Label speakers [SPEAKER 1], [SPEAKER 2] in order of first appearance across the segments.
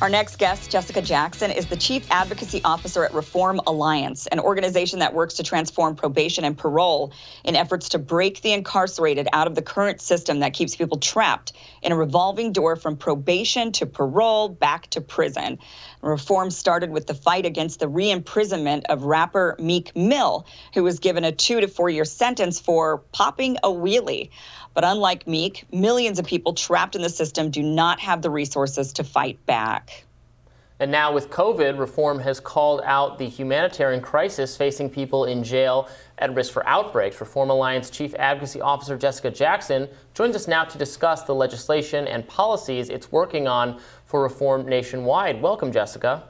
[SPEAKER 1] Our next guest, Jessica Jackson, is the Chief Advocacy Officer at Reform Alliance, an organization that works to transform probation and parole in efforts to break the incarcerated out of the current system that keeps people trapped in a revolving door from probation to parole back to prison. Reform started with the fight against the re-imprisonment of rapper Meek Mill, who was given a 2 to 4 year sentence for popping a wheelie. But unlike Meek, millions of people trapped in the system do not have the resources to fight back.
[SPEAKER 2] And now with COVID, Reform has called out the humanitarian crisis facing people in jail at risk for outbreaks. Reform Alliance Chief Advocacy Officer Jessica Jackson joins us now to discuss the legislation and policies it's working on for reform nationwide. Welcome, Jessica.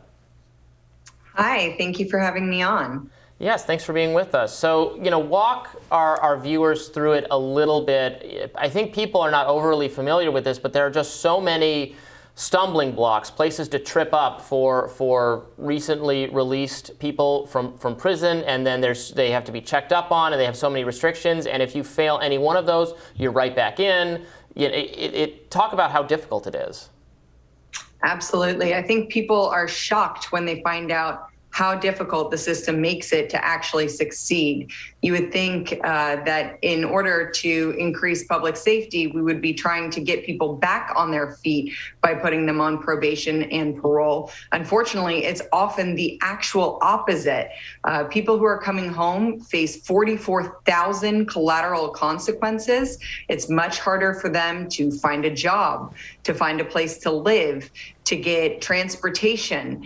[SPEAKER 3] Hi, thank you for having me on.
[SPEAKER 2] Yes, thanks for being with us. So, walk our viewers through it a little bit. I think people are not overly familiar with this, but there are just so many stumbling blocks, places to trip up for recently released people from prison, and then they have to be checked up on, and they have so many restrictions, and if you fail any one of those, you're right back in. Talk about how difficult it is.
[SPEAKER 3] Absolutely. I think people are shocked when they find out how difficult the system makes it to actually succeed. You would think that in order to increase public safety, we would be trying to get people back on their feet by putting them on probation and parole. Unfortunately, it's often the actual opposite. People who are coming home face 44,000 collateral consequences. It's much harder for them to find a job, to find a place to live, to get transportation,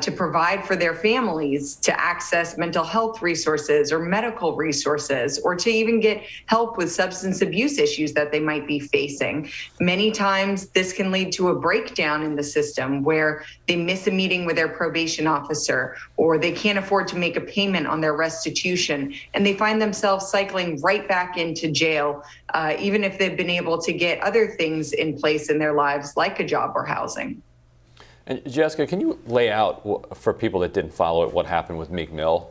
[SPEAKER 3] to provide for their families, to access mental health resources or medical resources, or to even get help with substance abuse issues that they might be facing. Many times this can lead to a breakdown in the system where they miss a meeting with their probation officer, or they can't afford to make a payment on their restitution, and they find themselves cycling right back into jail, even if they've been able to get other things in place in their lives, like a job or housing.
[SPEAKER 4] And Jessica, can you lay out for people that didn't follow it what happened with Meek Mill?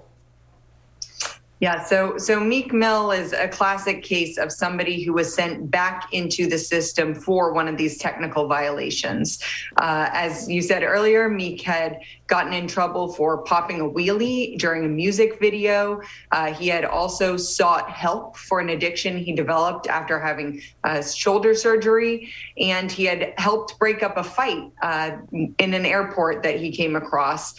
[SPEAKER 3] Yeah, so Meek Mill is a classic case of somebody who was sent back into the system for one of these technical violations. As you said earlier, Meek had gotten in trouble for popping a wheelie during a music video. He had also sought help for an addiction he developed after having shoulder surgery, and he had helped break up a fight in an airport that he came across,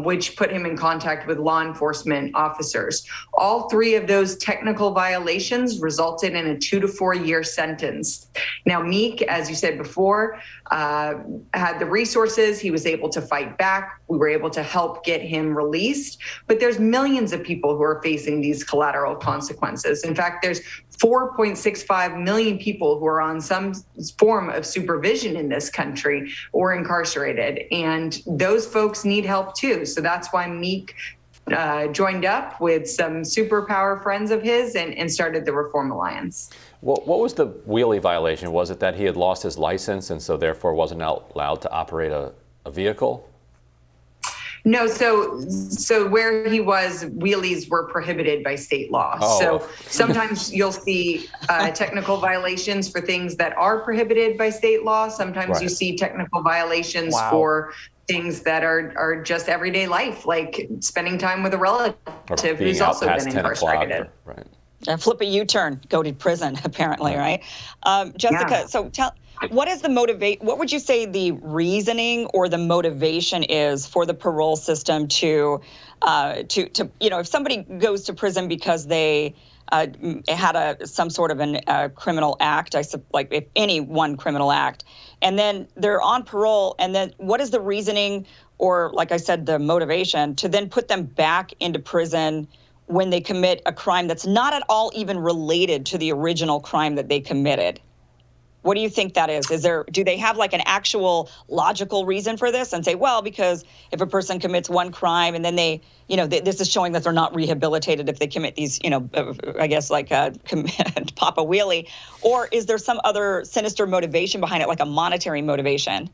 [SPEAKER 3] which put him in contact with law enforcement officers. All three of those technical violations resulted in a 2 to 4 year sentence. Now, Meek, as you said before, had the resources. He was able to fight back. We were able to help get him released. But there's millions of people who are facing these collateral consequences. In fact, there's 4.65 million people who are on some form of supervision in this country or incarcerated. And those folks need help too. So that's why Meek joined up with some superpower friends of his and started the Reform Alliance.
[SPEAKER 4] What was the wheelie violation? Was it that he had lost his license and so therefore wasn't allowed to operate a vehicle?
[SPEAKER 3] No, so where he was, wheelies were prohibited by state law.
[SPEAKER 4] Oh.
[SPEAKER 3] So sometimes you'll see technical violations for things that are prohibited by state law. Sometimes you see technical violations for things that are just everyday life, like spending time with a relative who's also been incarcerated.
[SPEAKER 1] Flip a U-turn, go to prison, apparently, right? Jessica, so what would you say the reasoning or the motivation is for the parole system to if somebody goes to prison because they had some sort of a criminal act, like if any one criminal act, and then they're on parole, and then what is the reasoning or, like I said, the motivation to then put them back into prison when they commit a crime that's not at all even related to the original crime that they committed? What do you think that is? Do they have like an actual logical reason for this and say, well, because if a person commits one crime and then they, this is showing that they're not rehabilitated if they commit these, I guess like pop a wheelie, or is there some other sinister motivation behind it, like a monetary motivation?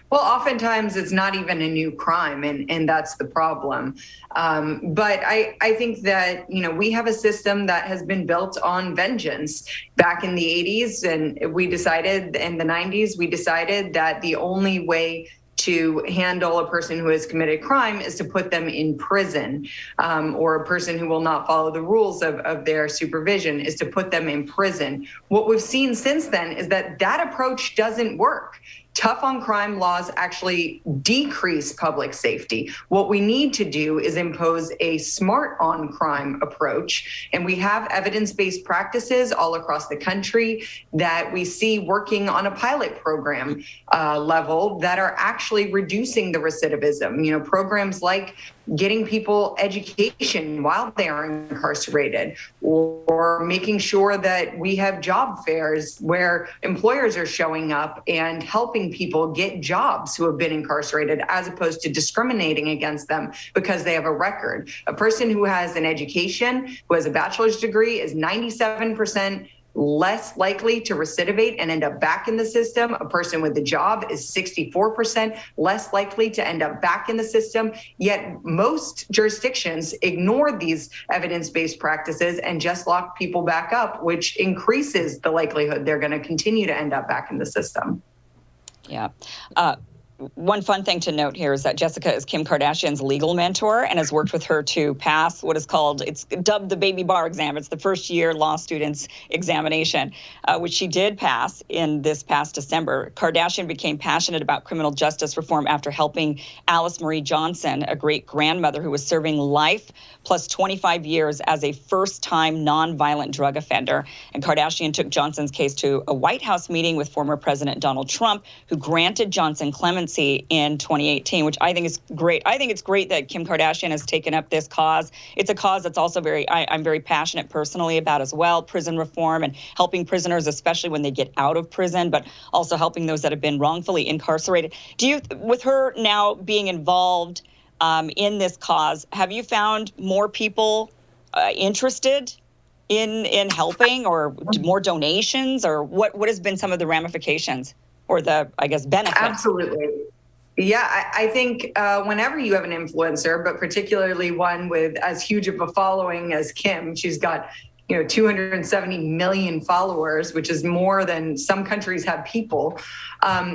[SPEAKER 3] Well, oftentimes it's not even a new crime, and that's the problem. But I think that, we have a system that has been built on vengeance. Back in the 80s, and we decided in the 90s, we decided that the only way to handle a person who has committed crime is to put them in prison, or a person who will not follow the rules of their supervision is to put them in prison. What we've seen since then is that that approach doesn't work. Tough on crime laws actually decrease public safety. What we need to do is impose a smart on crime approach. And we have evidence-based practices all across the country that we see working on a pilot program level that are actually reducing the recidivism. Programs like getting people education while they are incarcerated, or making sure that we have job fairs where employers are showing up and helping people get jobs who have been incarcerated, as opposed to discriminating against them because they have a record. A person who has an education, who has a bachelor's degree, is 97% less likely to recidivate and end up back in the system. A person with a job is 64% less likely to end up back in the system. Yet most jurisdictions ignore these evidence-based practices and just lock people back up, which increases the likelihood they're going to continue to end up back in the system.
[SPEAKER 1] Yeah. One fun thing to note here is that Jessica is Kim Kardashian's legal mentor and has worked with her to pass what is called, it's dubbed the baby bar exam. It's the first year law students examination, which she did pass in this past December. Kardashian became passionate about criminal justice reform after helping Alice Marie Johnson, a great grandmother who was serving life plus 25 years as a first-time nonviolent drug offender. And Kardashian took Johnson's case to a White House meeting with former President Donald Trump, who granted Johnson clemency in 2018, which I think is great. I think it's great that Kim Kardashian has taken up this cause. It's a cause that's also I'm very passionate personally about as well, prison reform and helping prisoners, especially when they get out of prison, but also helping those that have been wrongfully incarcerated. With her now being involved in this cause, have you found more people interested in helping, or more donations, or what has been some of the ramifications? Or the, I guess, benefits?
[SPEAKER 3] Absolutely. Yeah, I think whenever you have an influencer, but particularly one with as huge of a following as Kim, she's got 270 million followers, which is more than some countries have people.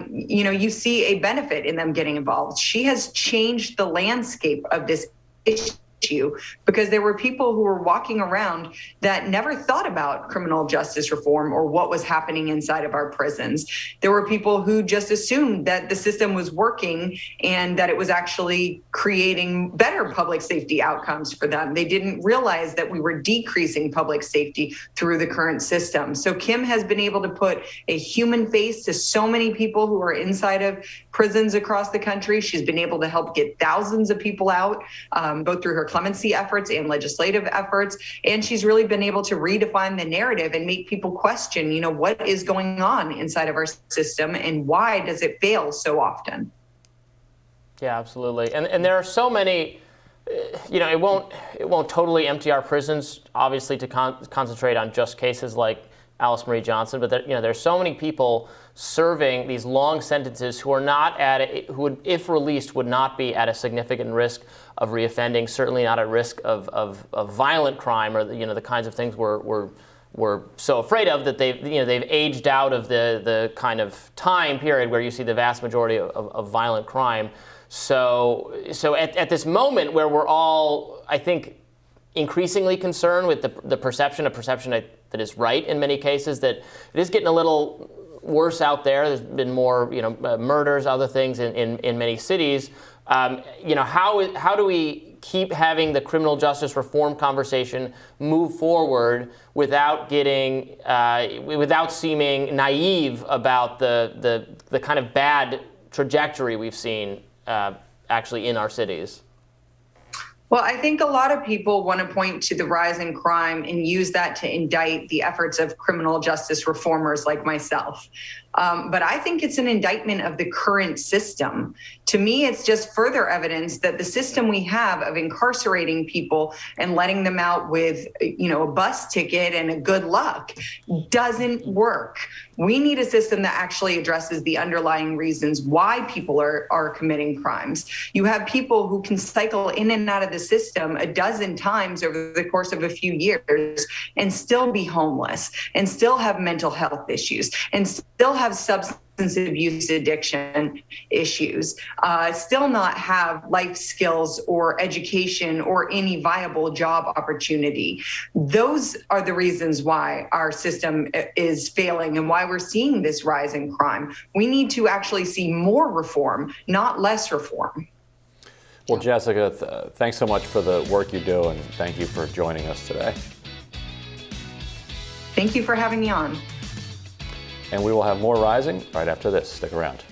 [SPEAKER 3] You see a benefit in them getting involved. She has changed the landscape of this issue, because there were people who were walking around that never thought about criminal justice reform or what was happening inside of our prisons. There were people who just assumed that the system was working and that it was actually creating better public safety outcomes for them. They didn't realize that we were decreasing public safety through the current system. So Kim has been able to put a human face to so many people who are inside of prisons across the country. She's been able to help get thousands of people out, both through her clemency efforts and legislative efforts. And she's really been able to redefine the narrative and make people question, what is going on inside of our system and why does it fail so often?
[SPEAKER 2] Yeah, absolutely. And there are so many, it won't totally empty our prisons, obviously, to concentrate on just cases like Alice Marie Johnson, but there's so many people serving these long sentences who are not who would, if released, would not be at a significant risk of reoffending, certainly not at risk of violent crime, or the kinds of things we're so afraid of, that they've aged out of the kind of time period where you see the vast majority of violent crime. So at this moment where we're all, I think, increasingly concerned with the perception that is right in many cases, that it is getting a little worse out there. There's been more, murders, other things in many cities. How do we keep having the criminal justice reform conversation move forward without seeming naive about the kind of bad trajectory we've seen actually in our cities?
[SPEAKER 3] Well, I think a lot of people want to point to the rise in crime and use that to indict the efforts of criminal justice reformers like myself. But I think it's an indictment of the current system. To me, it's just further evidence that the system we have of incarcerating people and letting them out with, a bus ticket and a good luck doesn't work. We need a system that actually addresses the underlying reasons why people are committing crimes. You have people who can cycle in and out of the system a dozen times over the course of a few years and still be homeless, and still have mental health issues, and still have substance abuse addiction issues, still not have life skills or education or any viable job opportunity. Those are the reasons why our system is failing and why we're seeing this rise in crime. We need to actually see more reform, not less reform.
[SPEAKER 4] Well, Jessica, thanks so much for the work you do, and thank you for joining us today.
[SPEAKER 3] Thank you for having me on.
[SPEAKER 4] And we will have more Rising right after this. Stick around.